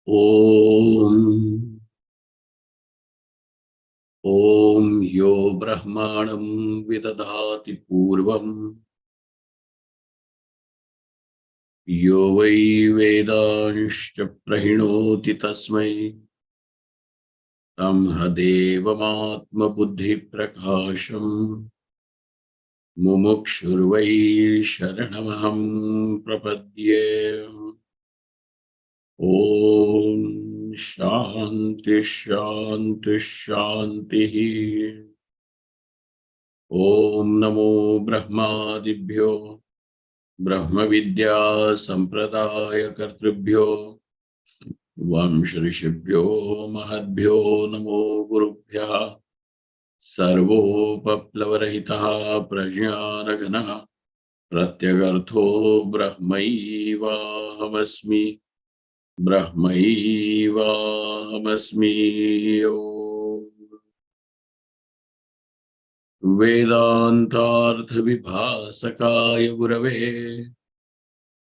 Om Om Yo Brahmanam Vidadhati Purvam Yo Vai Vedanscha Prahinoti Tasmai Tam Hadevamatma Buddhi Prakasham Mumukshurvai Sharanamaham Prapadye. Om Shanti Shanti Shanti. Om Namo Brahmadibhyo Brahma Vidya Sampradaya Kartribhyo Vamshrishibhyo Mahadbhyo Namo Gurubhya Sarvopaplavarahitāh Prajñānagana Pratyagartho Brahmaivahamasmi Brahmaivahamasmi. Om Vedantartha Vibhasakaya Gurave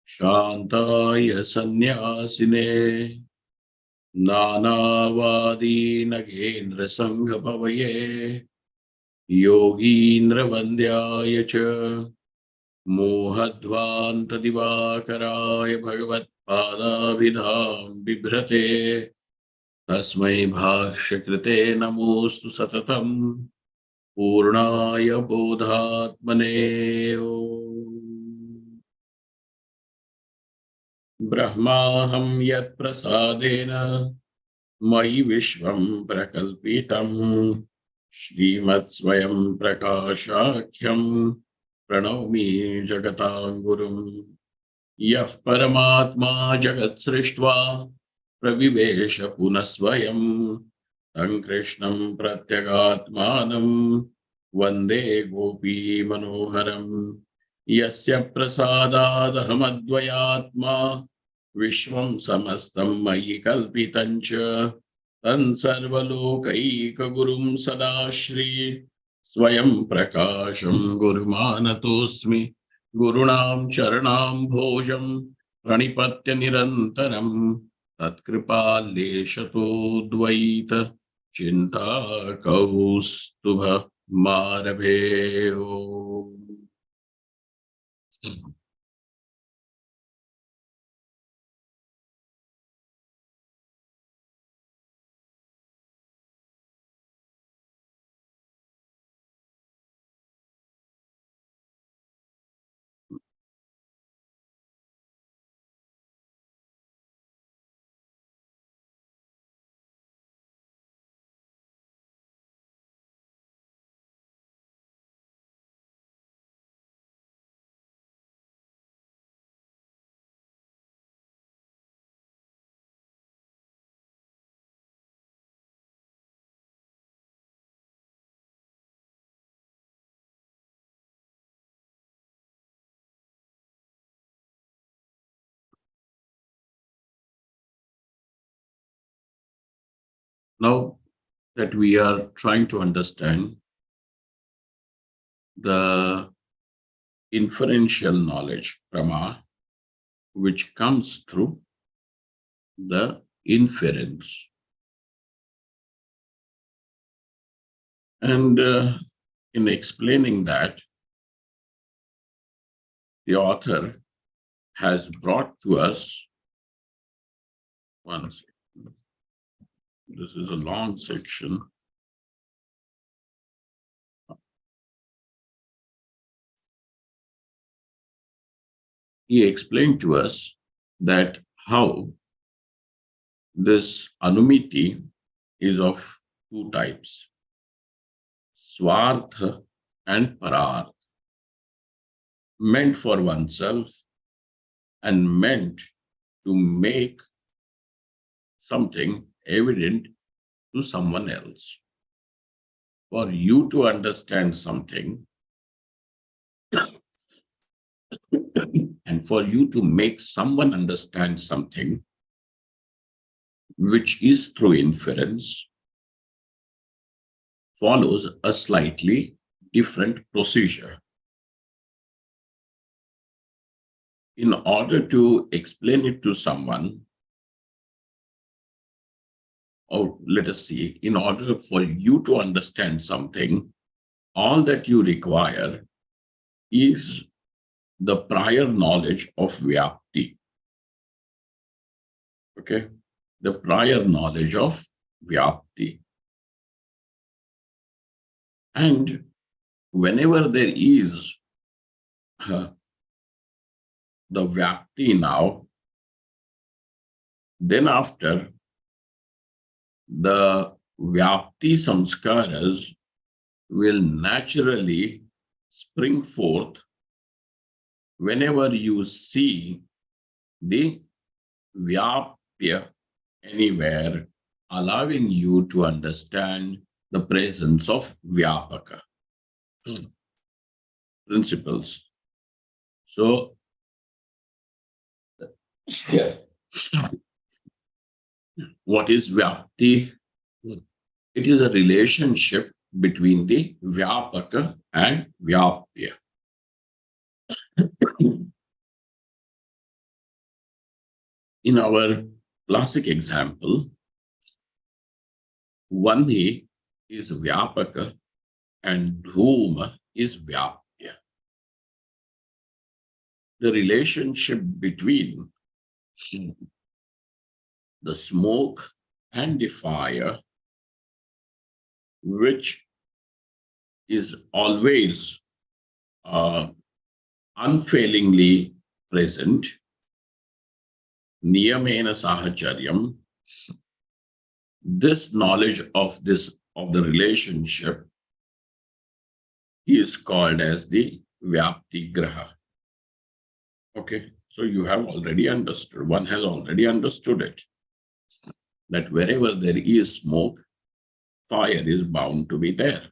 Shantaya Sannyasine Nanavadi Nagendra Sangha Pavaye Yogindra Vandyaya Cha Mohadvanta Divakaraya Bhagavat Padabhidham Bibhrate Tasmai Bhashyakrite Namostu Satatam Purnaya Bodhatmane. Om Brahmaham Yat Prasadena Mai Vishvam Prakalpitam Shrimat Swayam Prakashakhyam Pranavami Jagatam Gurum Yaf Paramatma Jagat Srishtva Pravivesha Punasvayam Tam Krishnam Pratyagatmanam Vande Gopi Manoharam Yasya Prasadadahamadvayatma Vishwam Samastam Mayi Kalpitancha Tan Sarvalokaika Gurum Sadashri Swayam Prakasham Gurumanatosmi Gurunam Charanam Bhojam Pranipatya Nirantaram Tatkripa Leshato Dvaita Chinta Kaustubha Marabhe. Now that we are trying to understand the inferential knowledge, Prama, which comes through the inference. And in explaining that, the author has brought to us, one second, this is a long section. He explained to us that how this anumiti is of two types, swartha and parartha, meant for oneself and meant to make something evident to someone else. For you to understand something and for you to make someone understand something which is through inference follows a slightly different procedure. In order to explain it to someone, or let us see, in order for you to understand something, all that you require is the prior knowledge of Vyapti. Okay? The prior knowledge of Vyapti. And whenever there is the Vyapti now, then after the Vyapti samskaras will naturally spring forth whenever you see the Vyapya anywhere, allowing you to understand the presence of Vyapaka principles. So, yeah. What is Vyapti? It is a relationship between the Vyapaka and Vyapya. In our classic example, Vani is Vyapaka and Dhuma is Vyapya. The relationship between the smoke and the fire, which is always unfailingly present, niyamena sahacharyam, this knowledge of the relationship is called as the Vyapti Graha. Okay, so you have already understood, one has already understood it, that wherever there is smoke, fire is bound to be there.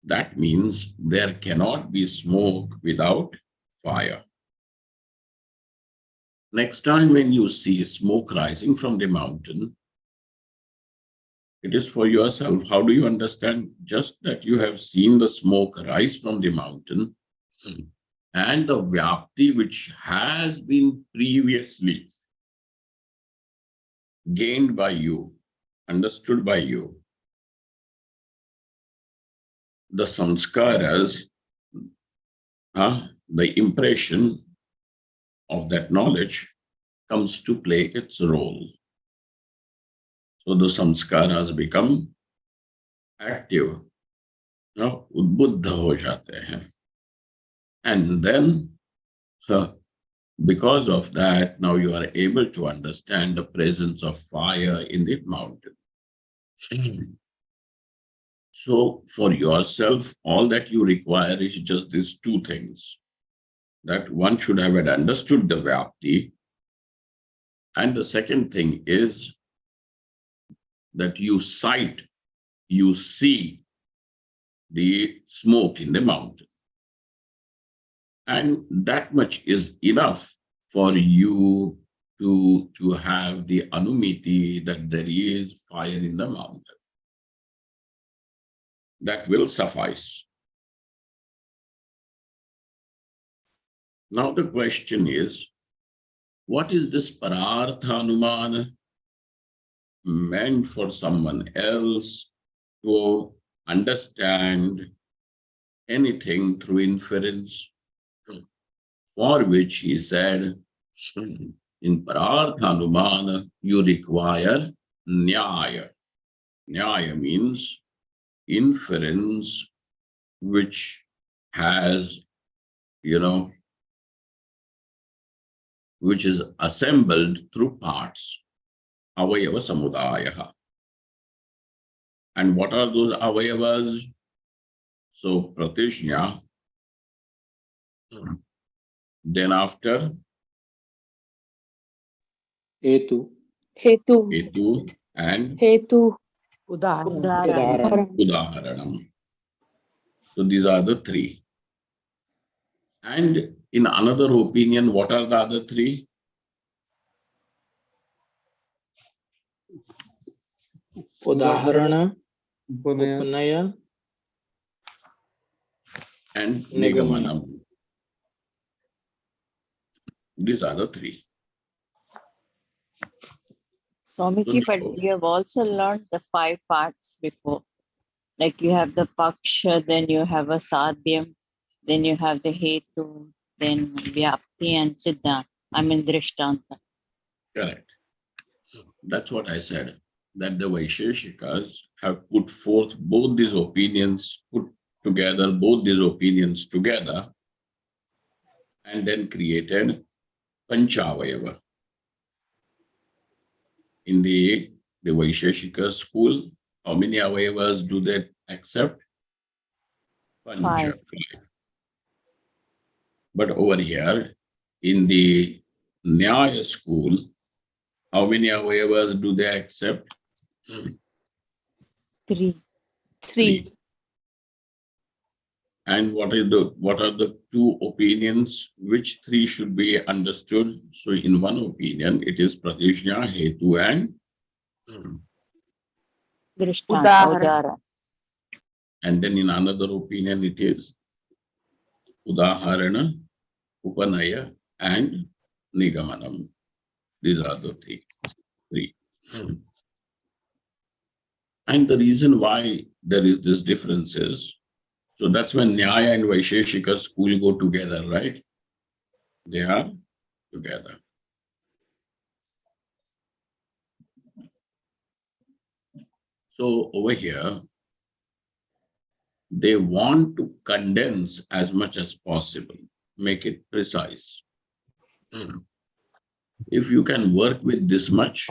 That means there cannot be smoke without fire. Next time when you see smoke rising from the mountain, it is for yourself. How do you understand? Just that you have seen the smoke rise from the mountain and the Vyapti which has been previously gained by you, understood by you. The samskaras, the impression of that knowledge comes to play its role. So the samskaras become active, udbuddha ho jate hain. And then, because of that, now you are able to understand the presence of fire in the mountain. So for yourself, all that you require is just these two things. That one should have understood the Vyapti. And the second thing is that you sight, you see the smoke in the mountain. And that much is enough for you to have the anumiti that there is fire in the mountain. That will suffice. Now the question is, what is this pararthanumana meant for someone else to understand anything through inference? For which he said, in pararthanumana, you require nyaya. Nyaya means inference which has, which is assembled through parts. Avayava samudaya. And what are those avayavas? So pratishnya. Then after Hetu. Hetu and Udaharanam. So these are the three. And in another opinion, what are the other three? Udaharana, Upanaya, And Nigamanam. These are the three. Swamiji, but you have also learned the 5 parts before. Like you have the Paksha, then you have a Sadhyam, then you have the Hetu, then Vyapti and Siddhanta. I mean Drishtanta. Correct. That's what I said, that the Vaisheshikas have put forth both these opinions, put together both these opinions together, and then created Panchavayava. In the Vaisheshika school, how many avayavas do they accept? Pancha. 5. But over here, in the Nyaya school, how many avayavas do they accept? 3. 3. And what are the 2 opinions? Which 3 should be understood? So in one opinion, it is Pratishya, Hetu, and Drishtanta. Udara. And then in another opinion, it is Udaharana, Upanaya, and Nigamanam. These are the 3. And the reason why there is this difference is, so that's when Nyaya and Vaisheshika school go together, right? They are together. So over here, they want to condense as much as possible, make it precise. If you can work with this much,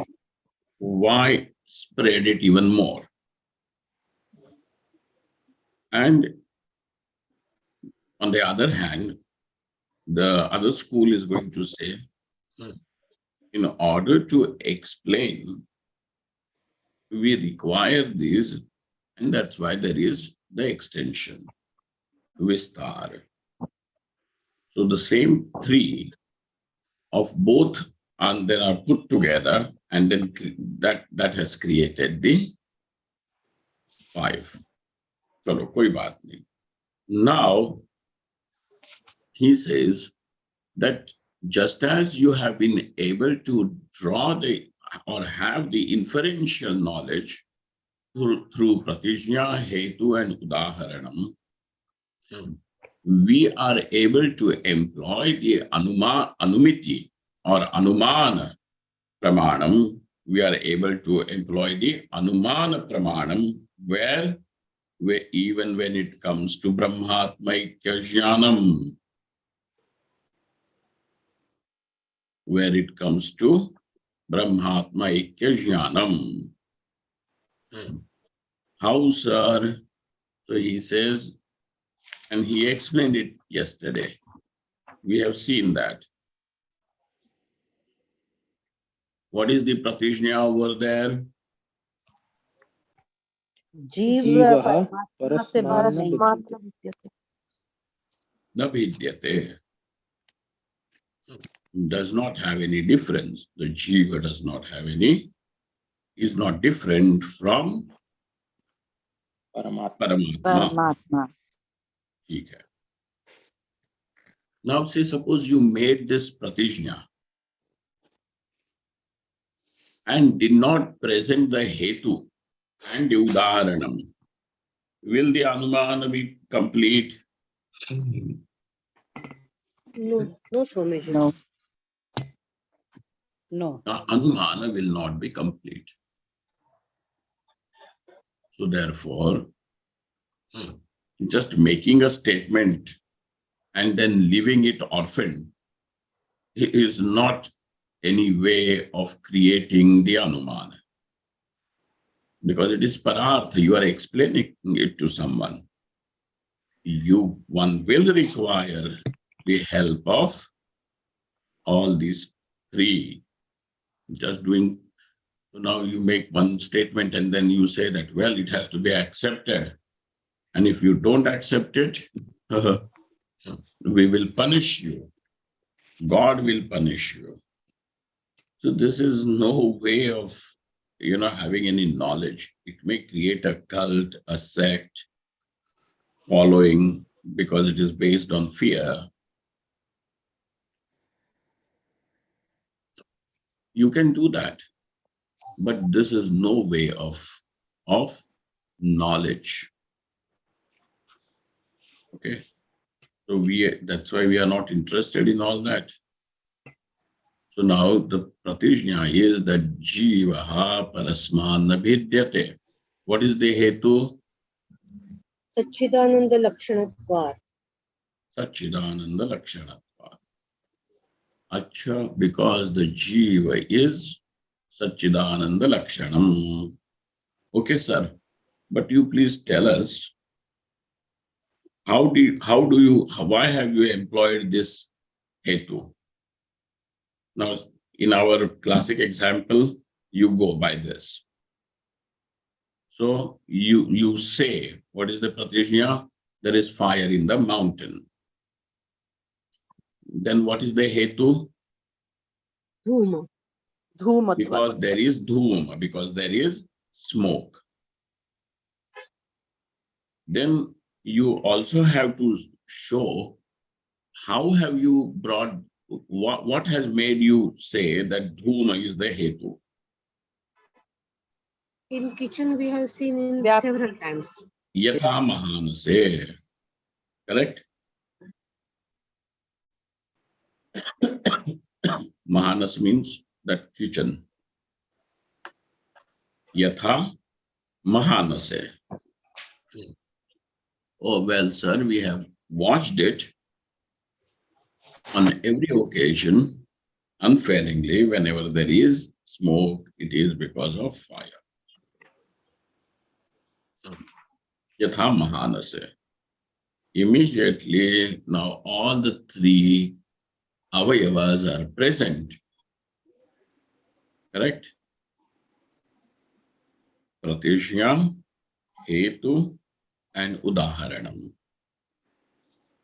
why spread it even more? And on the other hand, the other school is going to say, in order to explain, we require this, and that's why there is the extension, Vistar. So the same 3 of both and then are put together, and then that has created the 5. Chalo, koi baat nahi. Now, he says that just as you have been able to draw or have the inferential knowledge through Pratijna, Hetu, and Udaharanam, we are able to employ the Anumiti or Anumana Pramanam. We are able to employ the Anumana Pramanam where even when it comes to Brahmatmaikya Jnanam, where it comes to Brahmatmaikya Jnanam. How, sir? So he says, and he explained it yesterday. We have seen that. What is the Pratijna over there? Jivaha parasmana Na vidyate. Does not have any difference. The jiva does not have any, is not different from Paramatma. Okay. Now say, suppose you made this Pratijna and did not present the Hetu and the Udaharanam. Will the Anumana be complete? No, Swamiji. No. No. Anumana will not be complete. So therefore, just making a statement and then leaving it orphaned is not any way of creating the Anumana. Because it is Parartha, you are explaining it to someone. One will require the help of all these 3. Just doing, so now you make one statement and then you say that, well, it has to be accepted. And if you don't accept it, we will punish you. God will punish you. So this is no way of, having any knowledge. It may create a cult, a sect, following, because it is based on fear. You can do that. But this is no way of knowledge. Okay. So that's why we are not interested in all that. So now the pratijna is that jivaha parasman bhidyate. What is the hetu? Satchidananda Lakshanatvat. Satchidananda Lakshanatva. Acha, because the jiva is Satchidananda Lakshanam. Okay, sir. But you please tell us, why have you employed this hetu? Now, in our classic example, you go by this. So you say, what is the pratijna? There is fire in the mountain. Then what is the hetu? Dhuma. Because there is dhuma, because there is smoke. Then you also have to show how have you brought, what has made you say that dhuma is the hetu? In kitchen, we have seen in several times. Yatha mahanase. Correct? Mahanas means that kitchen. Yatha mahanase. Oh, well, sir, we have watched it on every occasion, unfailingly. Whenever there is smoke, it is because of fire. Yatha mahanase. Immediately, now all the three avayavas are present. Correct? Pratishya, hetu, and udaharanam.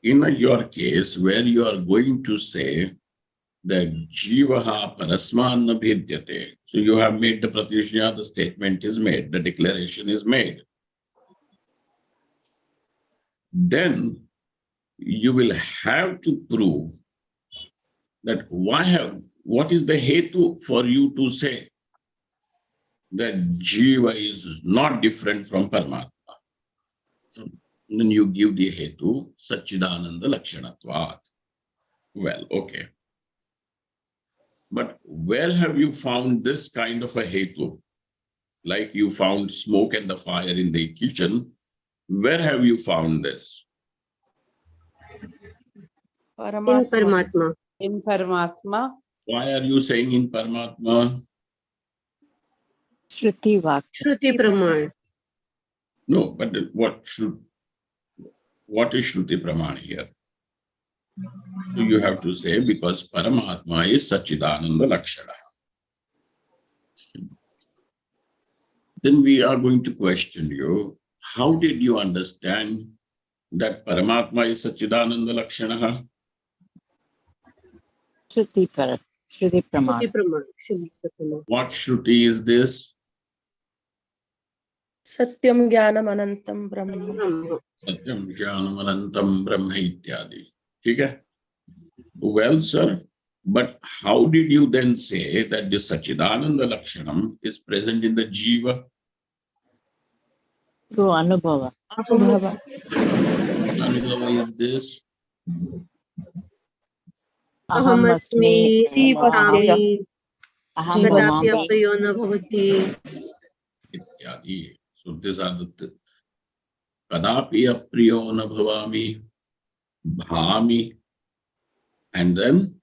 In your case, where you are going to say that jivaha parasman bhidyate. So you have made the pratishya, the statement is made, the declaration is made. Then you will have to prove that what is the hetu for you to say that jiva is not different from Paramatma. Then you give the hetu, Satchidananda Lakshanatvat. Well, okay. But where have you found this kind of a hetu? Like you found smoke and the fire in the kitchen. Where have you found this? In Paramatma. In Paramatma. Why are you saying in Paramatma? Shruti Vak. Shruti Praman. No, but what is Shruti Praman here? So you have to say, because Paramatma is Satchidananda Lakshana. Then we are going to question you, how did you understand that Paramatma is Satchidananda Lakshana? Shruti Praman. Shruti Praman. Shruti Praman. What Shruti is this? Satyam Jnanam Anantam Brahma. Satyam Jnanam Anantam Brahma Ityadi. Okay? Well, sir, but how did you then say that the Satchidananda Lakshanam is present in the Jiva? Through Anubhava. Bhava. Anubhava is this? Ahamasmi, Jeevasya. Aham Kadapya Brahmasmi. Priyo na Bhavati. Ityadi. So these are the Kadapi apriyo na bhavami, bhami, and then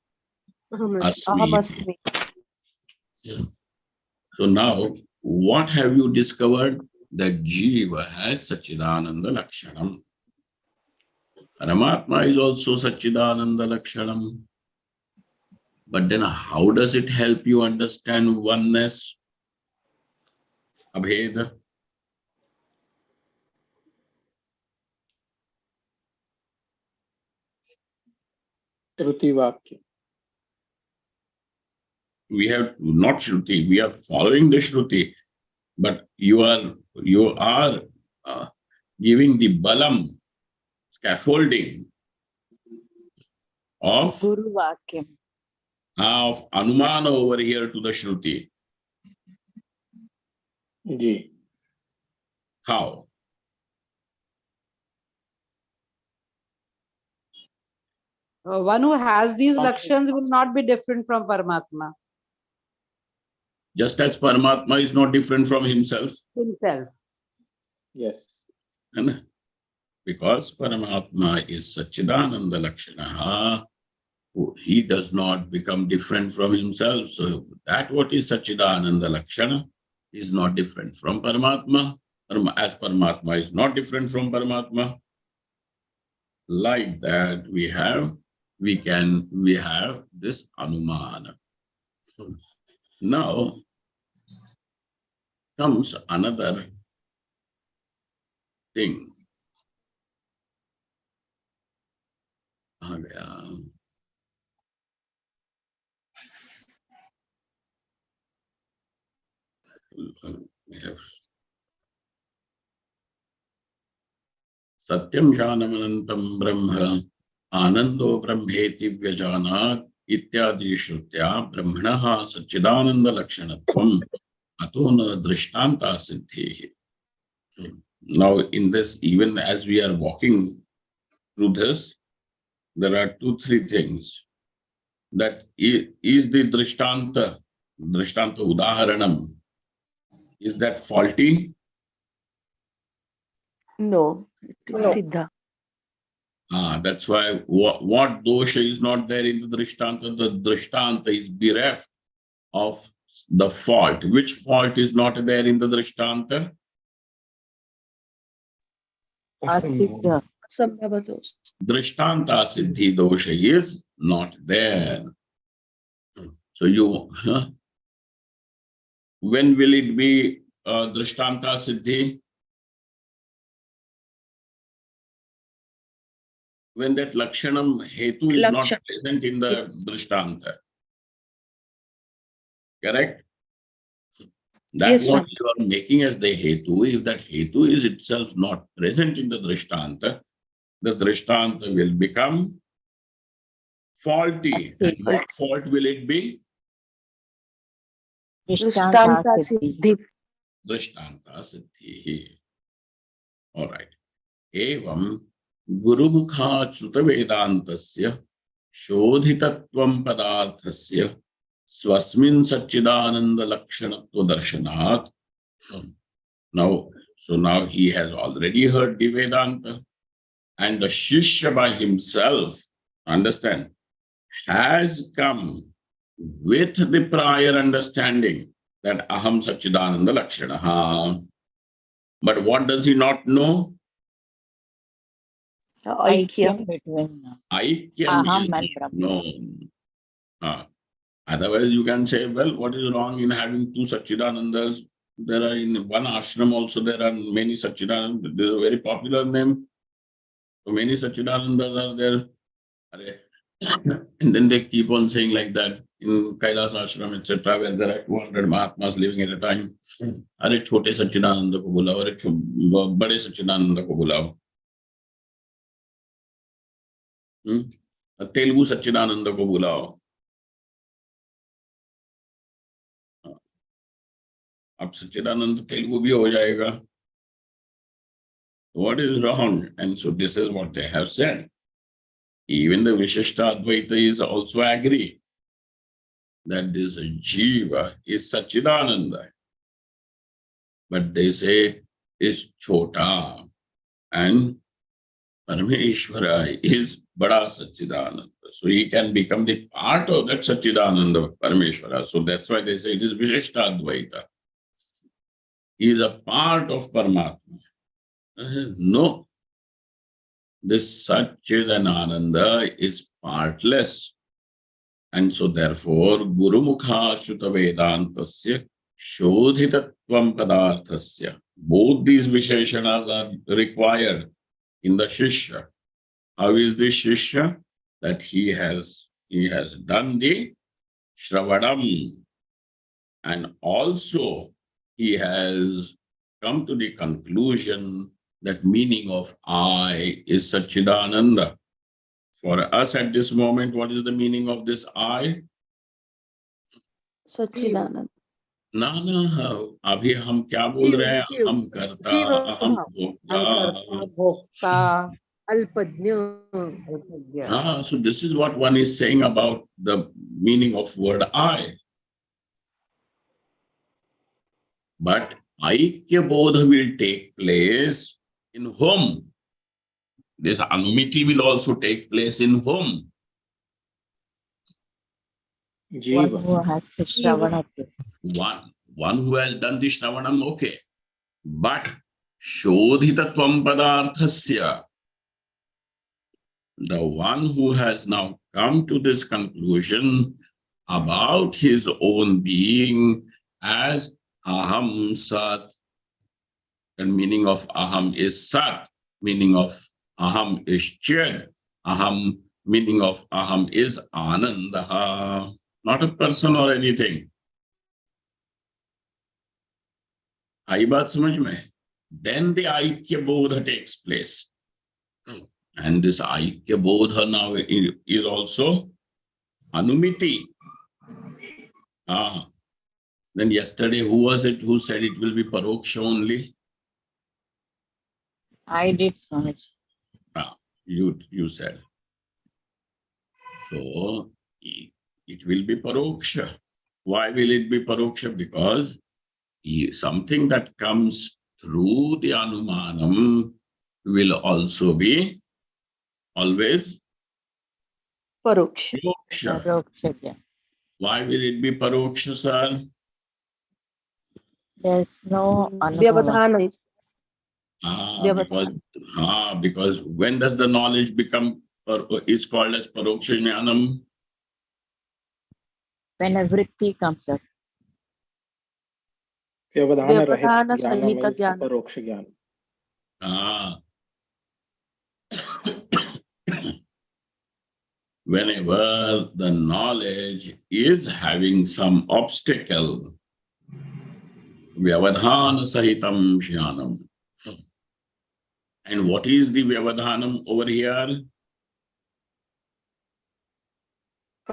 asmi. Ahamasmi. So now, what have you discovered? That Jiva has Satchidananda Lakshanam. Paramatma is also Satchidananda Lakshanam. But then how does it help you understand oneness? Abheda. Shruti Vakya. We have not Shruti, we are following the Shruti, but you are giving the balam, scaffolding of Guru Vakyam. Anumana over here to the Shruti. Ji. How? One who has these lakshanas will not be different from Paramatma Just as Paramatma is not different from himself. himself. Yes. And because Paramatma is Satchidananda Lakshana, he does not become different from himself. So that what is Satchidananda Lakshana is not different from Paramatma, as Paramatma is not different from Paramatma. Like that we have this Anumana. Now comes another thing. Satyam Janamanantam Brahma Anando Brahmeti Vyajanaat Ityadi Shrutya Brahmanaha Satchidananda Lakshanatvam Atona Drishtanta Siddhi. Now in this, even as we are walking through this, there are 2-3 things. That is the Drishtanta Udaharanam, is that faulty? No, it is Siddha. That's why what dosha is not there in the Drishtanta? The Drishtanta is bereft of the fault. Which fault is not there in the Drishtanta? Asiddha. Asambhavados. Drishtanta Siddhi dosha is not there. So when will it be Drishtanta Siddhi? When that Lakshanam Hetu is not present in the Drishtanta. Correct? That's Yes, what you are making as the Hetu. If that Hetu is itself not present in the Drishtanta, the Drishtanta will become faulty. And what fault will it be? Drishtanta Siddhi. Drishtanta Siddhi. All right. Evam Gurumukha Chuta Vedantasya Shodhitatvam Padarthasya Swasmin Satchidananda Lakshanatva Darshanat. Now he has already heard the Vedanta, and the Shishya by himself, understand, has come with the prior understanding that Aham Satchidananda Lakshana. But what does he not know? Aikyam between Aikyam Aham is and not Brahman. known. Otherwise, you can say, well, what is wrong in having 2 Satchidanandas? There are in one ashram also, there are many Satchidanandas. This is a very popular name. So many Satchidanandas are there. And then they keep on saying like that in Kailas ashram, etc., where there are 200 Mahatmas living at a time. Are chote Satchidananda ko bulao, are bade Satchidananda ko bulao. Telugu Satchidananda ko bulao. अब सच्चिदानंद तेलुगु भी हो जाएगा. What is wrong? And so this is what they have said. Even the Vishishta Advaita is also agree that this Jiva is Satchidananda. But they say is Chota and Parameshwara is Bada Satchidananda. So he can become the part of that Satchidananda Parameshwara. So that's why they say it is Vishishta Advaita. He is a part of Paramatma. No. This Satchidananda is partless. And so therefore, Gurumukha Shuta Vedantasya Shodhitatvam Padarthasya. Both these Visheshanas are required in the Shishya. How is this Shishya? That he has done the Shravanam, and also he has come to the conclusion that meaning of I is Satchidananda. For us at this moment, what is the meaning of this I? Satchidananda. ना ना, अभी हम क्या बोल रहे हैं? जीव, हम करता, जीव अहम भाव. भोक्ता. अहंकर्ता, भोक्ता, अल्पज्ञ. अल्पज्ञ. So this is what one is saying about the meaning of word I. But Aikya Bodha will take place in whom? This Anumiti will also take place in whom? One Jiva. who has the Shravana. One who has done the Shravanam, okay. But Shodhitatvam Padarthasya, the one who has now come to this conclusion about his own being as Aham Sat, and meaning of Aham is Sat, meaning of Aham is Chid, Aham, meaning of Aham is Anandaha, not a person or anything. आई बात समझ में? Then the Aikya Bodha takes place. And this Aikya Bodha now is also Anumiti. Then yesterday, who was it who said it will be Paroksha only? I did Swamiji. You said. So it will be Paroksha. Why will it be Paroksha? Because something that comes through the Anumanam will also be always Paroksha. Paroksha. Paroksha. Why will it be Paroksha, sir? There's no Anubhava. Vyavadhana is Because when does the knowledge become is called as Paroksha Jnanam? When a vritti comes up. Vyavadhana rahit Vyavadhana jnana sahita is jnana. aparoksha jnana. Whenever the knowledge is having some obstacle, Vyavadhana Sahitam Jnanam. And what is the Vyavadhanam over here?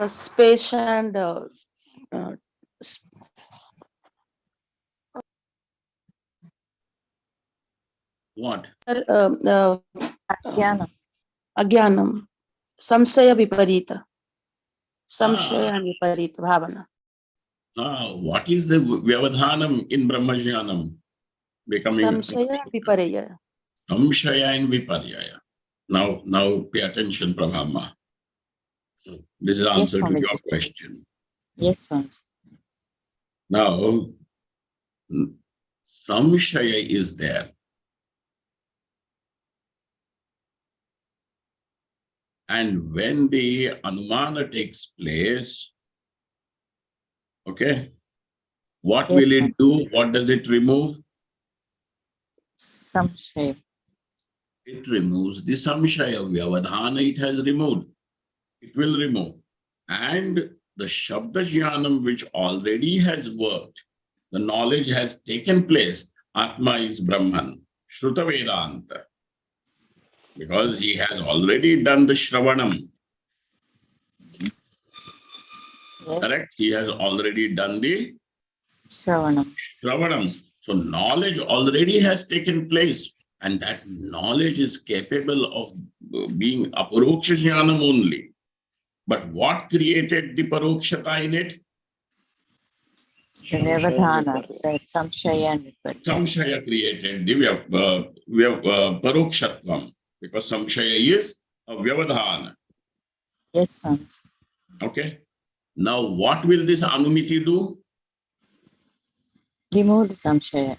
Space and What? Jnana. Agyanam. Samsaya viparita. Samshaya and viparita bhavana. What is the Vyavadhanam in Brahmajnanam? Becoming Samshaya vipareya. Samshaya and Viparyaya. Now pay attention, Prabhama. This is the answer to your question. Yes, Swamiji. Now, Samshaya is there. And when the Anumana takes place, okay, what Yes, will sir. it do? What does it remove? Samshaya. It removes the Samshaya. Vyavadhana it has removed. It will remove. And the Shabda Jnanam which already has worked, the knowledge has taken place. Atma is Brahman, Shruta Vedanta. Because he has already done the Shravanam. Yes. Correct? He has already done the Shravanam. Shravanam. So knowledge already has taken place. And that knowledge is capable of being Aparoksha Jnanam only. But what created the Parokshata in it? The Vyavadhana. That Samshaya and Viparya. Samshaya created the Parokshatvam. Because Samshaya is a Vyavadhana. Yes, Swamiji. Okay. Now what will this Anumiti do? Remove the Samshaya.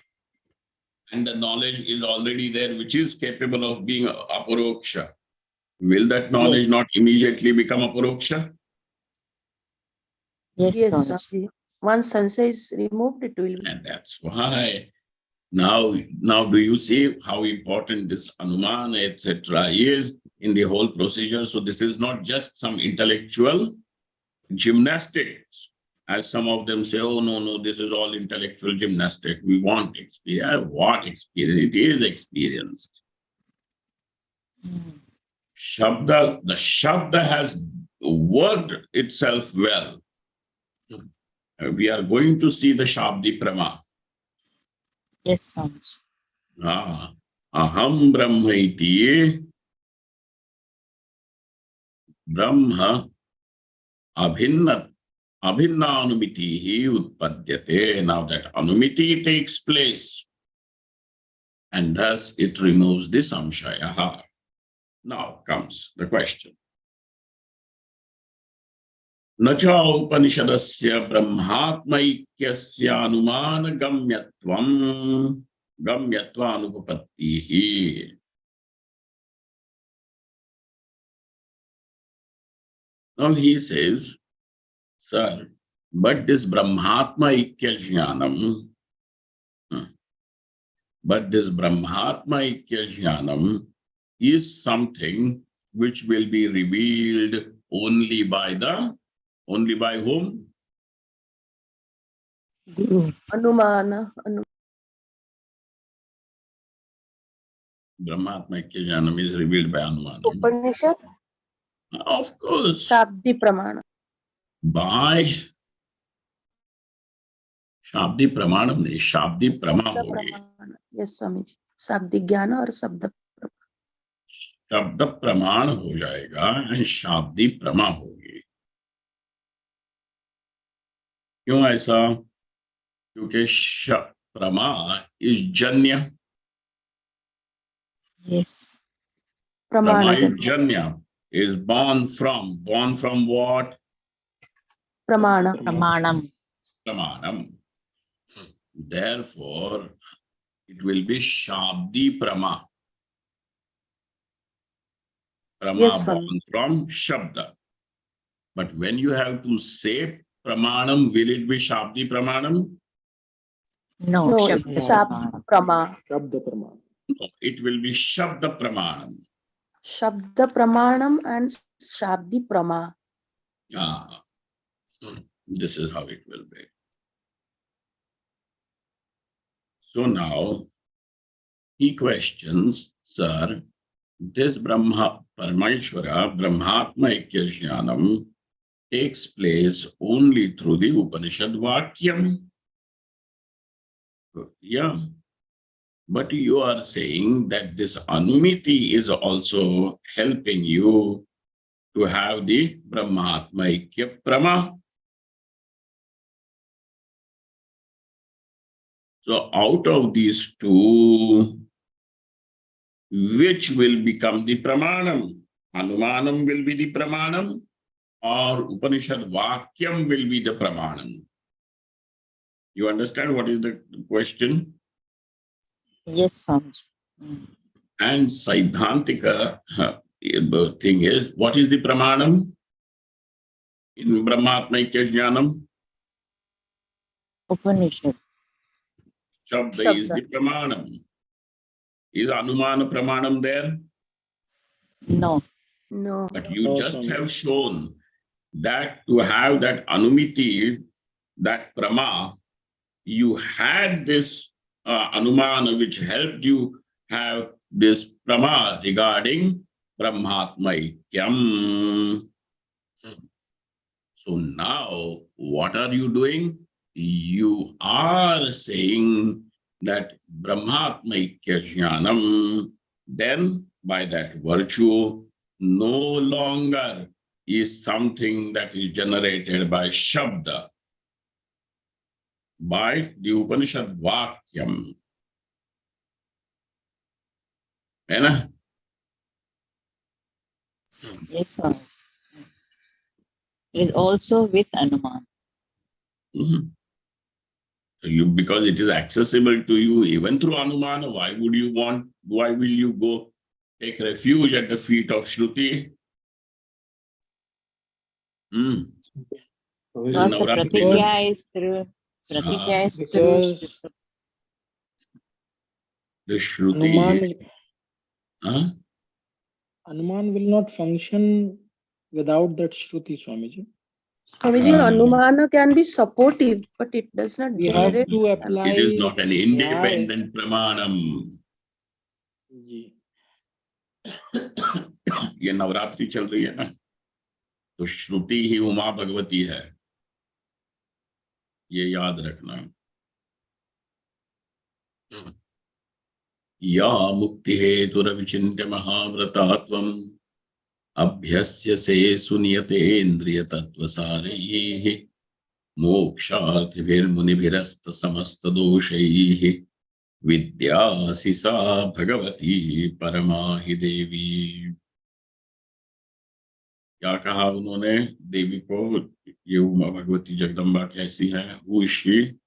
And the knowledge is already there, which is capable of being Aparoksha. Will that knowledge not immediately become Aparoksha? Yes, Yes, Swamiji. Swamiji. Once Samsaya is removed, it will be. And that's why now do you see how important this Anumana, etc. is in the whole procedure? So this is not just some intellectual gymnastics, as some of them say, oh, no, this is all intellectual gymnastic. We want experience. What experience? It is experienced. Mm. The Shabda has worked itself well. we are going to see the Shabdi Prama. Yes, Swamiji. Aham Brahma iti Brahma abhinna anumitihi utpadyate. Now that anumiti takes place, and thus it removes the samshaya. Now comes the question. Nacha Upanishadasya Brahmatmaikyasya Anumana Gamyatvanupapattihi. Now he says, sir, but this Brahmatmaikya Jnanam, is something which will be revealed only by whom? Guru. Anumana. Brahmatmaikya Jnanam is revealed by Anumana. Upanishad. Of course. Shabdi Pramana. By Shabdi Pramanam, Shabdi Prama hogi. Yes, Swamiji. Shabdi Jnana or Shabda. शब्द प्रमाण हो जाएगा and Shabdi प्रमा होगी. क्यों ऐसा? क्योंकि प्रमा इज जन्य. Yes. Prama is Pramana. janya, is born from what? Pramana. Pramanam. Pramanam. Therefore, it will be Shabdi Prama. Prama Yes, born from Shabda. But when you have to say Pramanam, will it be Shabdi Pramanam? No, No, Shabda it's Pramanam. Shabda Prama. Shabda Praman. No, it will be Shabda Pramanam. Shabda Pramanam and Shabdi Prama. This is how it will be. So now he questions, sir, this Brahma, Parameshwara, Brahmatma Ikya Jnanam takes place only through the Upanishad Vakyam. Yeah. But you are saying that this Anumiti is also helping you to have the Brahmatma Ikya Prama. So out of these two, which will become the Pramanam? Anumanam will be the Pramanam, or Upanishad Vakyam will be the Pramanam? You understand what is the question? Yes, Swamiji. And Siddhantika thing is, what is the Pramanam in Brahmatmaikya Jnanam? Upanishad. Shabda is Shabda. the Pramanam. Is Anumana Pramanam there? No. No. But you No, just Swami. have shown that to have that Anumiti, that Prama, you had this Anumana which helped you have this Prama regarding Brahmatmaikyam. So now what are you doing? You are saying that Brahmatmaikya Jnanam, then by that virtue, no longer is something that is generated by Shabda, by the Upanishad Vakyam. Right? Yes, Swamiji. It is also with Anuman. Mhm. So because it is accessible to you even through Anumana, why will you go take refuge at the feet of Shruti? Because the Navratri. Pratigya is through. Pratigya is through. Because The Shruti. Anuman will not function without that Shruti, Swamiji. Swamiji, Anumana can be supportive, but it does not We have generate. to apply. It is not an Nyaya. independent Pramanam. जी. ये नवरात्रि चल रही है ना, तो श्रुति ही उमा भगवती है. ये याद रखना। या मुक्ति हेतुरविचिन्त्य महाव्रतात्वम् अभ्यस्यसे सुनियते इंद्रिय तत्वसारैः मोक्षार्थिभिर्मुनिभिरस्त समस्त दोषैः विद्यासि सा भगवती परमा हि देवी। क्या कहा उन्होंने देवी को? ये उमा भगवती जगदम्बा कैसी है? Who is she?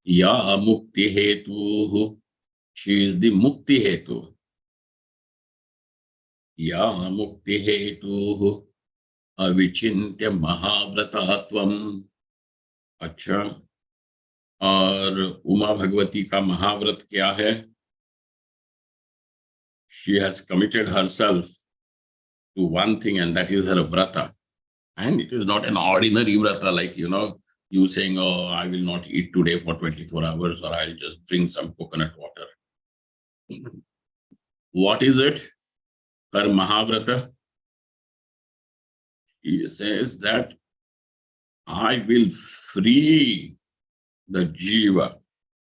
या मुक्ति हेतु, शी इज द मुक्ति हेतु। या मुक्ति हेतु अविचिन्त्य महाव्रतात्वम्। अच्छा, और उमा भगवती का महाव्रत क्या है? She has committed herself to one thing, and that is her vrata. And it is not an ordinary vrata, like, you saying, oh, I will not eat today for 24 hours, or I'll just drink some coconut water. What is it? Her Mahavrata. He says that I will free the jiva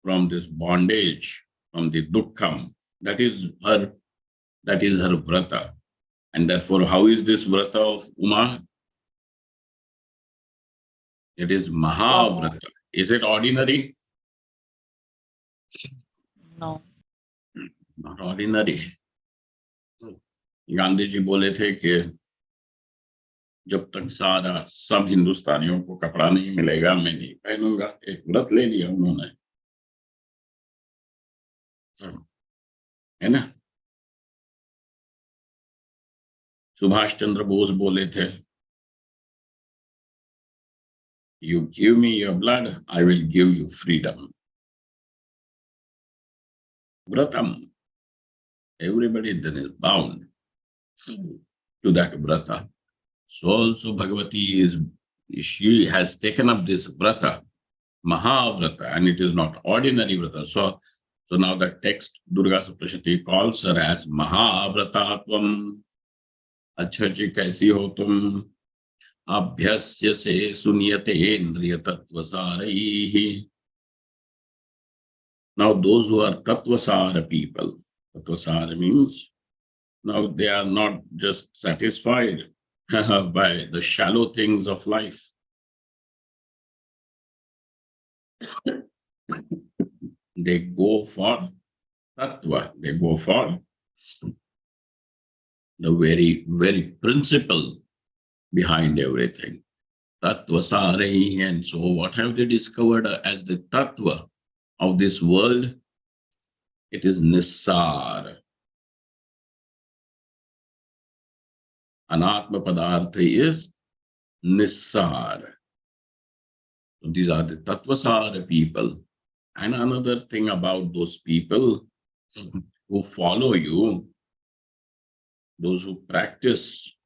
from this bondage, from the dukkham. That is her vrata. And therefore, how is this vrata of Uma? It is Mahavrata. Is it ordinary? No. Not ordinary. Gandhi ji बोले थे कि जब तक सब हिंदुस्तानियों को कपड़ा नहीं मिलेगा, मैं नहीं पहनूंगा। एक व्रत ले लिया उन्होंने, है ना। सुभाष चंद्र बोस बोले थे, you give me your blood, I will give you freedom. Vratam. Everybody then is bound to that vrata. So also Bhagavati she has taken up this vrata, Mahavrata, and it is not ordinary vrata. So now the text, Durga Saptashati calls her as Mahavratatvam. अच्छा जी, कैसी हो तुम? अभ्यस्य से सुनियते इंद्रिय तत्वसारैः. Now those who are Tattvasara people, Tattvasara means now they are not just satisfied by the shallow things of life. They go for Tattva, they go for the very, very principle behind everything. Tattvasaraihi. And so what have they discovered as the Tattva of this world? It is Nissar. Anatma Padartha is Nissar. So these are the Tattvasara people. And another thing about those people who follow you, those who practice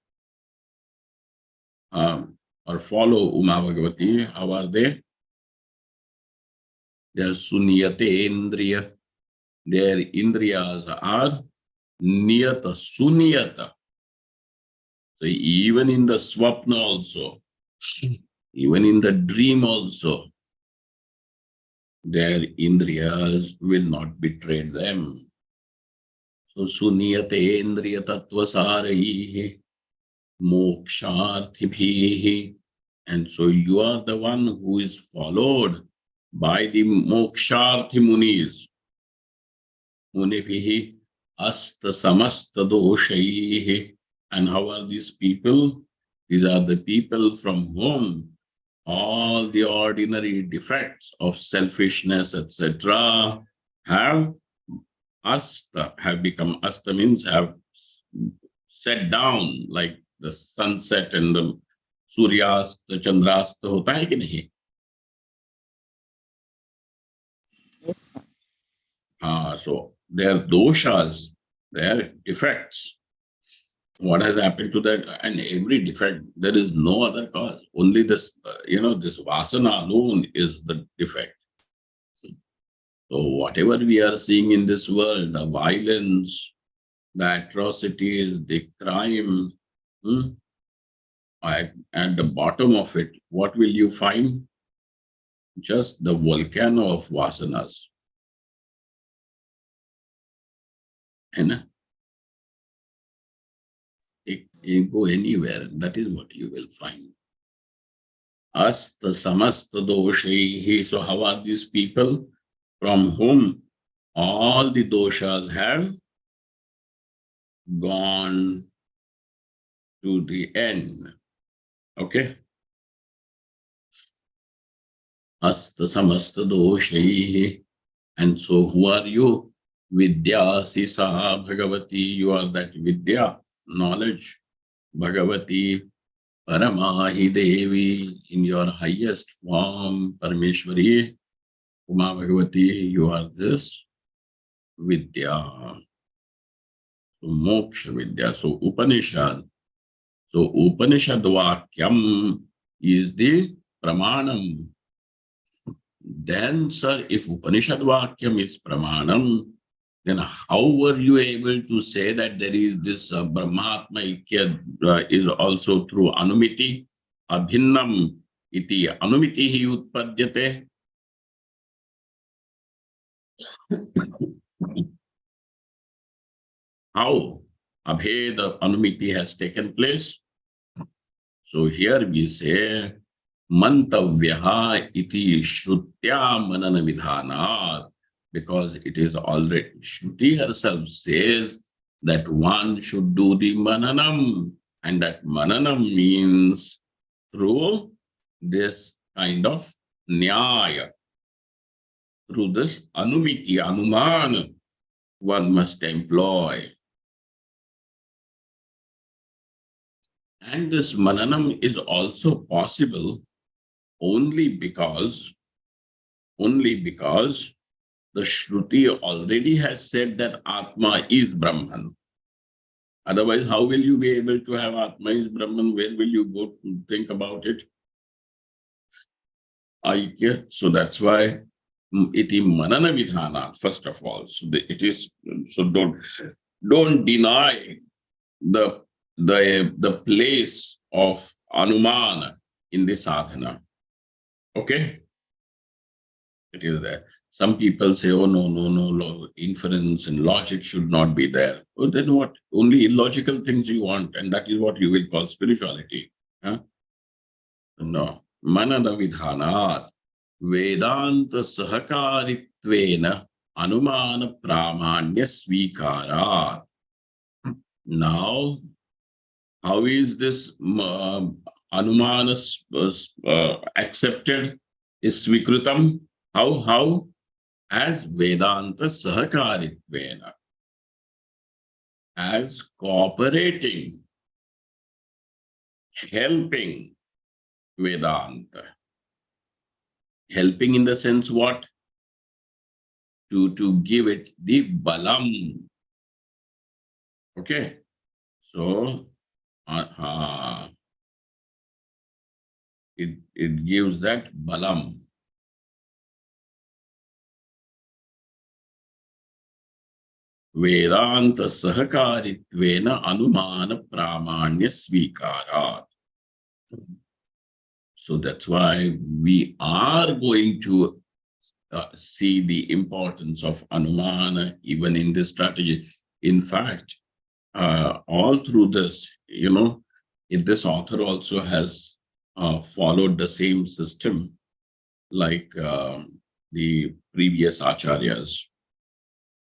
or follow Uma Bhagavati, how are they? They are Sunyate Indriya. Their Indriyas are Niyata, Sunyata. So even in the Swapna also, even in the dream also, their Indriyas will not betray them. So Sunyate Indriya Tattvasaraihi Moksharthibhihi. And so you are the one who is followed by the Moksharthi Munis. Munibhihi Asta Samasta Doshaihi. And how are these people? These are the people from whom all the ordinary defects of selfishness, etc., have become asta means have set down, like the sunset and the Suryasta, Chandrasta hota hai ki nahi? Yes, sir. So their doshas, their defects, what has happened to that? And every defect, there is no other cause. Only this, this vasana alone is the defect. So whatever we are seeing in this world, the violence, the atrocities, the crime, at the bottom of it, what will you find? just the volcano of vasanas. And it go anywhere, that is what you will find. Asta samasta doshaihi. So how are these people from whom all the doshas have gone to the end? Okay. Asta samasta doshaihi. And so who are you? Vidya Sisa Bhagavati. You are that Vidya, knowledge. Bhagavati Paramahi Devi, in your highest form, Parameshwari, Uma Bhagavati, you are this Vidya. So Moksha Vidya. So Upanishad. So Upanishad Vakyam is the Pramanam. Then, sir, if Upanishad Vakyam is Pramanam, then how were you able to say that there is this Brahmatma Ikya is also through Anumiti? Abhinnam iti Anumitihi utpadyate. How Abheda Anumiti has taken place? So here we say Mantavyaha iti Shrutya Manana Vidhanat. Because it is already, Shruti herself says that one should do the mananam, and that mananam means through this kind of nyaya, through this anumiti, anuman, one must employ. And this mananam is also possible only because the Shruti already has said that Atma is Brahman. Otherwise, how will you be able to have Atma is Brahman? Where will you go to think about it? So that's why iti manana vidhana, first of all. So it is, so don't deny the place of Anumana in the sadhana. Okay? It is there. Some people say, oh, no, inference and logic should not be there. Oh, then what? Only illogical things you want, and that is what you will call spirituality. Huh? No. Manana vidhanat Vedanta sahakaritvena anumana pramanya swikarat. Now, how is this anumana accepted? Is swikrutam? How? As Vedanta Sahakaritvena, as cooperating, helping Vedanta. Helping in the sense what? To give it the balam. Okay? So, it gives that balam. Vedanta Sahakaritvena Anumana Pramanya Swikarat. So that's why we are going to see the importance of Anumana even in this strategy. In fact, all through this, this author also has followed the same system like the previous acharyas.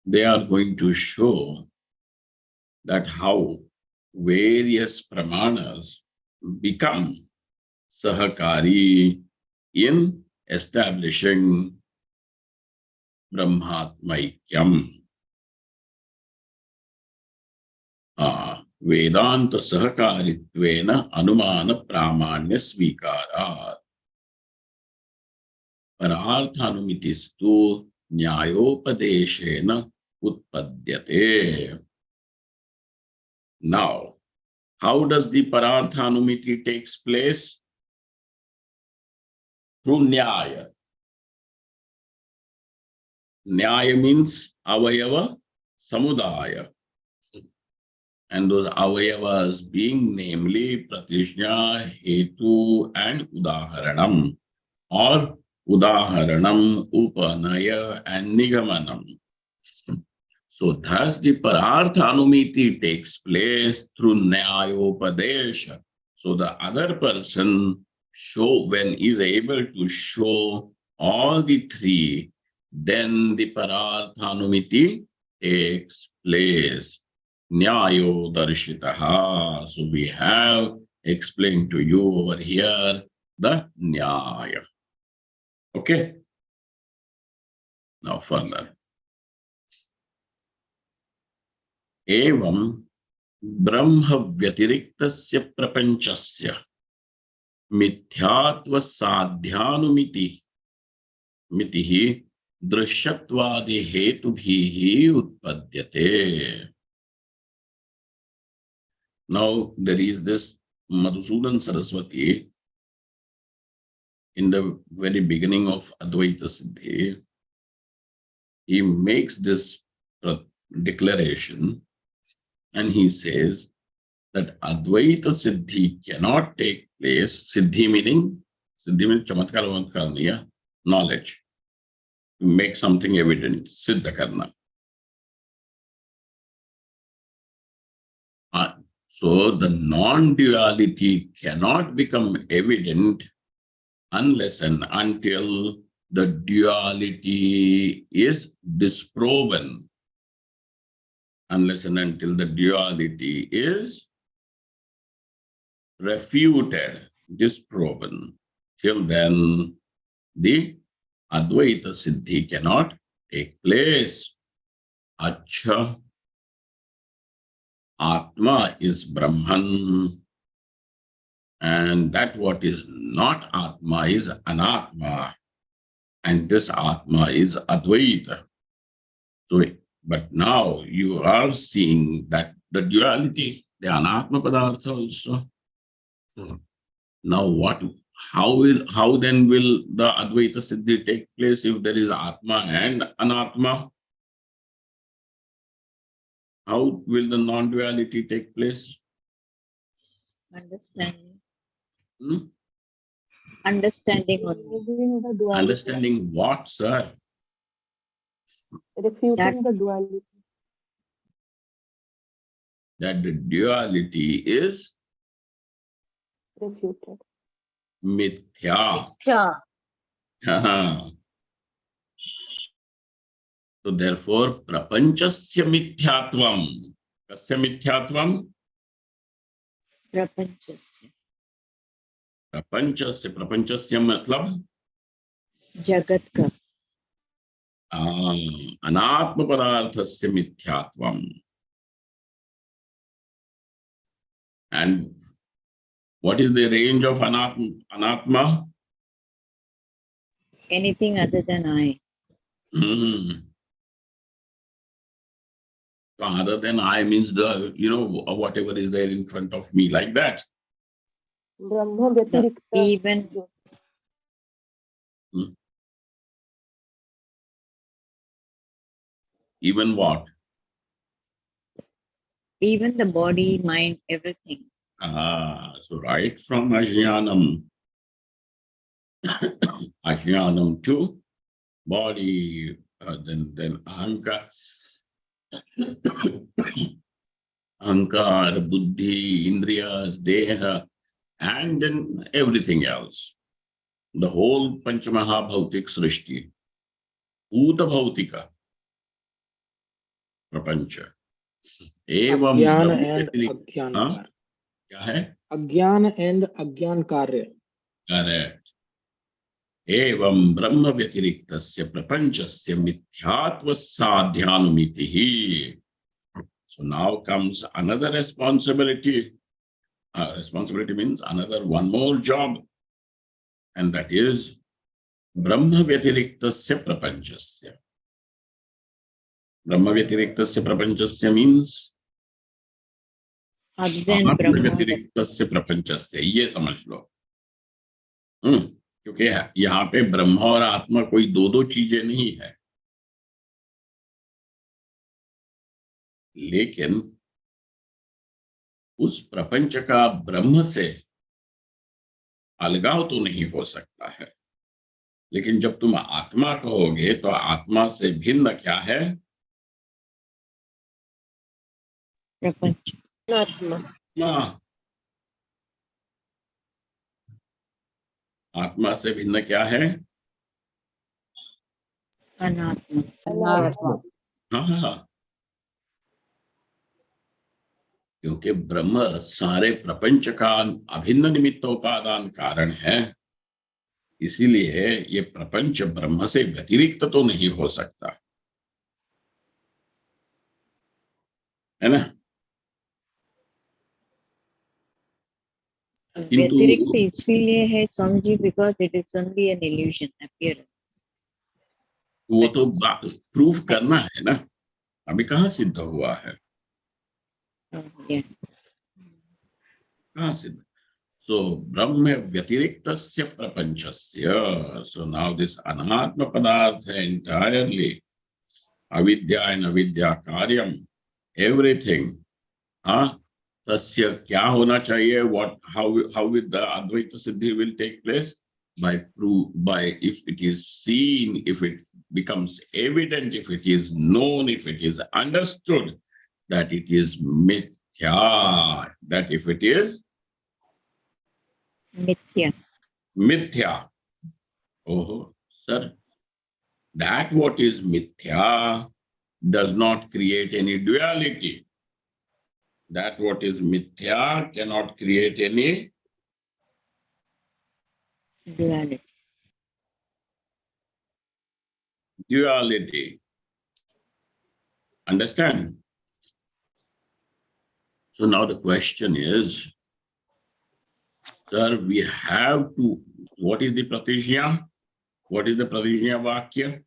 They are going to show that how various pramanas become sahakari in establishing Brahmatmaikyam. Vedanta sahakaritvena anumana pramanya swikarat. Pararthanumitistu nyayopadeshena utpadyate. Now, how does the pararthanumiti takes place? Through nyaya. Nyaya means avayava samudaya. And those avayavas being namely pratishnya, hetu, and udaharanam, or udaharanam, upanaya, and nigamanam. So thus the parartha anumiti takes place through nyayopadesha. So the other person when is able to show all the three, then the parartha anumiti takes place. Nyayo darshitaha. So we have explained to you over here the nyaya. Okay. Now further. एवं ब्रह्म व्यतिरिक्तस्य प्रपंचस्य मिथ्यात्व साध्यानुमिति मितिः दृश्यत्वादि हेतुभिः उत्पद्यते. Now there is this Madhusudan Saraswati in the very beginning of Advaita Siddhi. He makes this declaration. And he says that Advaita Siddhi cannot take place. Siddhi means chamatkar vamatkar nahi, knowledge. To make something evident, siddha karna. So the non-duality cannot become evident unless and until the duality is disproven. Unless and until the duality is refuted, disproven. Till then, the Advaita Siddhi cannot take place. Acha, Atma is Brahman, and that what is not Atma is Anatma, and this Atma is Advaita. So, but now you are seeing that the duality, the Anatma Padartha also. Now how then will the Advaita Siddhi take place if there is Atma and Anatma? How will the non-duality take place? Understanding. Hmm? Understanding only. Understanding what, sir? Refuting the duality. That the duality is Refuted. mithya. So therefore, prapanchasya mithyatvam. Kasya mithyatvam? Prapanchasya. Prapanchasya matlab? Jagat ka. Anatma padarthasya mithyatvam. And what is the range of anatma? Anything other than I. So other than I means the, whatever is there in front of me, like that. Brahma Vyatirikta. Even what? Even the body, mind, everything. So right from Ajnanam to body, then Ahankar, Ahankar, Buddhi, Indriyas, Deha, and then everything else. The whole Panchamaha Bhautik Srishti, Bhuta Bhautika, Prapancha. एवं अज्ञान ब्रह्म and व्यतिरिक्त अज्ञान कार्य क्या है? अज्ञान and अज्ञान कार्य. करेक्ट. एवं ब्रह्म व्यतिरिक्तस्य प्रपंचस्य मिथ्यात्व साध्यानुमितिः. So now comes another responsibility. Responsibility means another one more job, and that is Brahma Vyatiriktasya Prapanchasya. Brahma Vyatiriktasya Prapanchasya means Atma व्यतिरिक्तस्य प्रपंचस्य. ये समझ लो. क्योंकि यहाँ पे ब्रह्म और आत्मा कोई दो चीजें नहीं है, लेकिन उस प्रपंच का ब्रह्म से अलगाव तो नहीं हो सकता है, लेकिन जब तुम आत्मा कहोगे तो आत्मा से भिन्न क्या है? प्रपंच। आत्मा आत्मा। आत्मा से भिन्न क्या है? अनात्मा। अनात्मा। हाँ हाँ, क्योंकि ब्रह्म सारे प्रपंच का अभिन्न निमित्तोपादान कारण है, इसीलिए ये प्रपंच ब्रह्म से व्यतिरिक्त तो नहीं हो सकता, है ना? किंतु व्यतिरिक्त इसलिए है Swami ji, because it is only an illusion, appearance. वो तो प्रूफ करना है ना, अभी कहाँ सिद्ध हुआ है? कहाँ सिद्ध? So Brahma Vyatiriktasya Prapanchasya. So now this Anatma Padartha entirely, Avidya and Avidya Karyam, everything. Tasya kya hona chahiye? What? How with the Advaita Siddhi will take place? By if it is seen, if it becomes evident, if it is known, if it is understood that it is mithya, that if it is Mithya. mithya. Oh, sir, that what is mithya does not create any duality. That what is mithya cannot create any Duality. duality. Understand? So now the question is, sir, we have to, what is the pratijna? What is the pratijna vakya?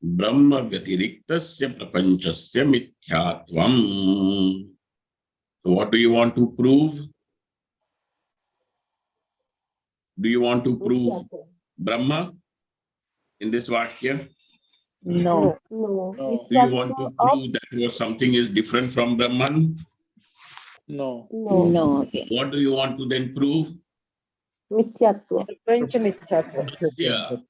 Brahma Vyatiriktasya Prapanchasya Mithyatvam. So what do you want to prove? Do you want to prove Brahma in this vakya? No. No. No. Do you want to prove that what something is different from Brahman? No. No. No. Okay. What do you want to then prove? Mityatva. Tasya.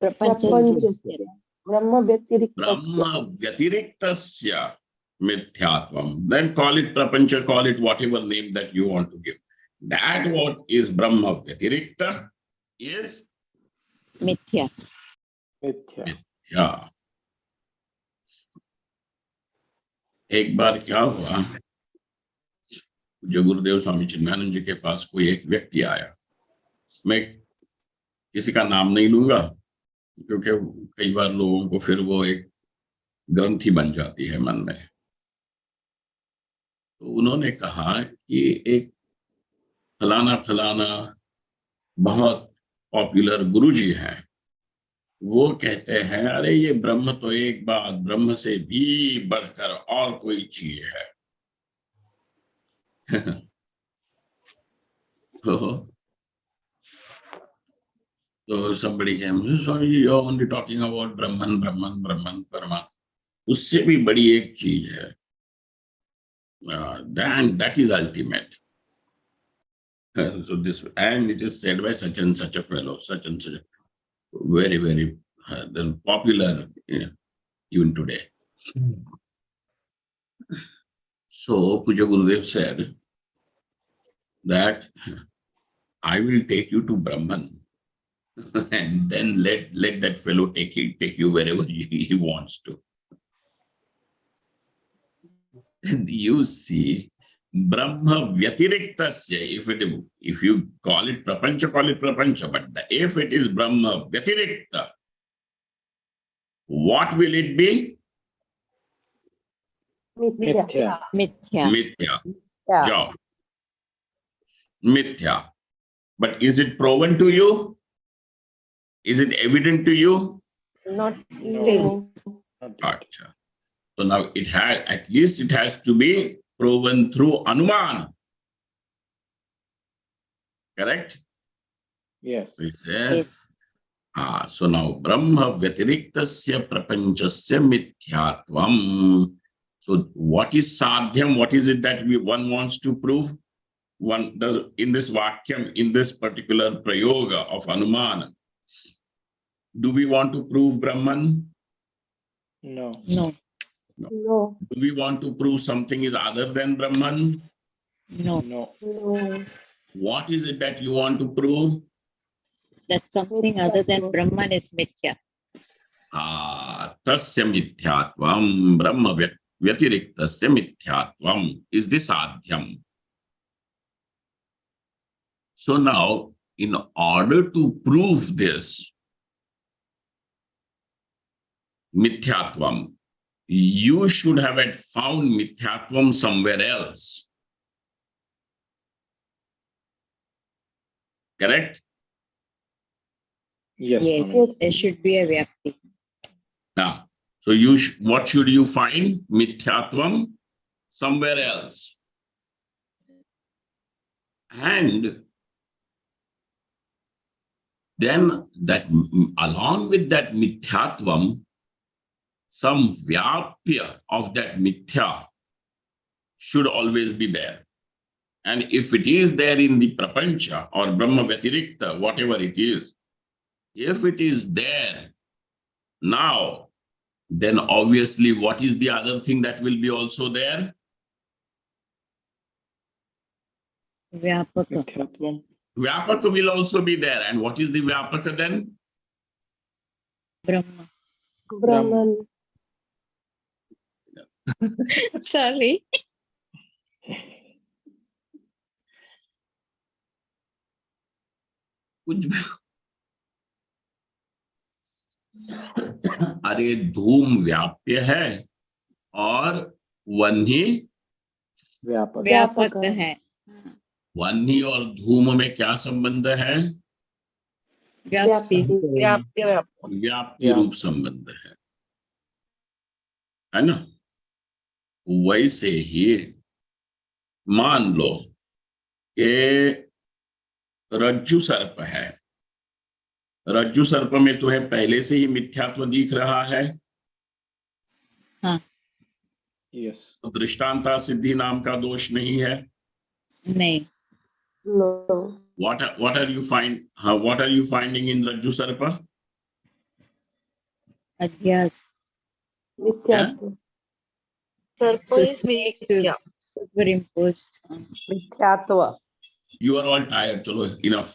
Prapanchasya. Brahma Vyatiriktasya. Brahma Vyatiriktasya Mithyatvam. Then call it Prapancha, call it whatever name that you want to give. That what is Brahma Vyatirikta is Mithya. Mithya. yeah. एक बार क्या हुआ, जो गुरुदेव स्वामी चिन्मयानंद जी के पास कोई एक व्यक्ति आया, मैं किसी का नाम नहीं लूंगा क्योंकि कई बार लोगों को फिर वो एक ग्रंथि बन जाती है मन में। तो उन्होंने कहा कि एक फलाना फलाना बहुत पॉपुलर गुरुजी हैं, वो कहते हैं अरे ये ब्रह्म तो एक बात, ब्रह्म से भी बढ़कर और कोई चीज है। तो somebody came, sorry, you're only talking about Brahman, Brahman, Brahman, Brahman. उससे भी बड़ी एक चीज है, that is ultimate. So this, and it is said by such and such a fellow, such and such, very, very popular even today. So Puja Gurudev said that I will take you to Brahman and then let that fellow take you wherever he wants to. You see, Brahma Vyatiriktasya, if you call it Prapancha, but if it is Brahma Vyatirikta, what will it be? Mithya. Mithya. Mithya. Yeah. Job. Mithya. But is it proven to you? Is it evident to you? Not Still. Gotcha. So now it has, at least it has to be proven through Anuman. Correct? Yes. It says, Yes. so now Brahma Vyatiriktasya Prapanchasya Mithyatvam. So what is sadhyam? What is it that one wants to prove? One does in this vakyam, in this particular prayoga of Anuman, Do we want to prove Brahman? No. No. No. Do we want to prove something is other than Brahman? No. No. No. What is it that you want to prove? That something other than Brahman is mithya. Tasya mithyatvam brahma vyatiriktasya mithyatvam is the sadhyam. So now, in order to prove this mithyatvam, you should have had found mithyatvam somewhere else. Correct? Yes. Yes, Swamiji. there should be a vyapti. Now, so what should you find? Mithyatvam somewhere else. And then that along with that mithyatvam, some vyapya of that mithya should always be there. And if it is there in the prapancha or Brahma Vyatirikta, whatever it is, if it is there now, then obviously what is the other thing that will be also there? Vyapaka. Mithyatvam. Vyapaka will also be there. And what is the Vyapaka then? Brahma. Brahman. Sorry. कुछ भी अरे धूम व्याप्य है और वन्ही व्यापक. व्यापक है. वन्ही और धूम में क्या संबंध है? व्याप्ति. व्याप्ति रूप संबंध है ना? वैसे ही मान लो कि रज्जु सर्प है, रज्जु सर्प में तो है पहले से ही मिथ्यात्व दिख रहा है. हाँ. Yes. तो दृष्टांता सिद्धि नाम का दोष नहीं है. नहीं. No. What are you finding in rajju sarpa? Adhyas. Mithyatva. Sarpa is mithya. Superimposed. मिथ्यात्व. You are all tired. चलो enough.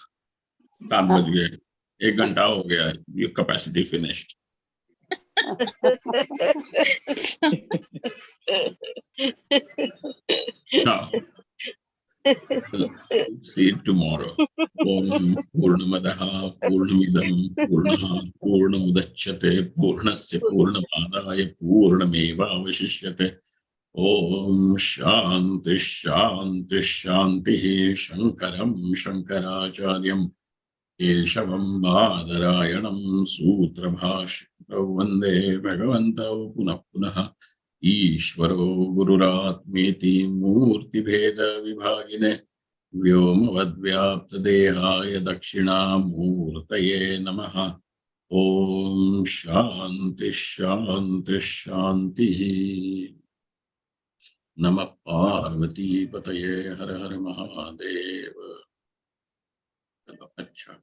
7 बज गए. 1 घंटा हो गया. Your capacity finished. Now, see you tomorrow. Om Purnamadaha Purnamidam Purnaha Purnamudachyate Purnasya Purnamadaya Purnameva Avashishyate. Om Shanti Shanti Shanti Shankaram Shankaracharyam Keshavam Badarayanam Sutra Bhashya Vande Bhagavantau Punah Punah Ishvaro Gururatmeti Murti Bheda Vibhagine Vyomavadvyaptadehaya Dakshinamurtaye Namaha. Om Shanti Shanti Shanti. Namah Parvati Pataye Har Har Mahadev. अच्छा.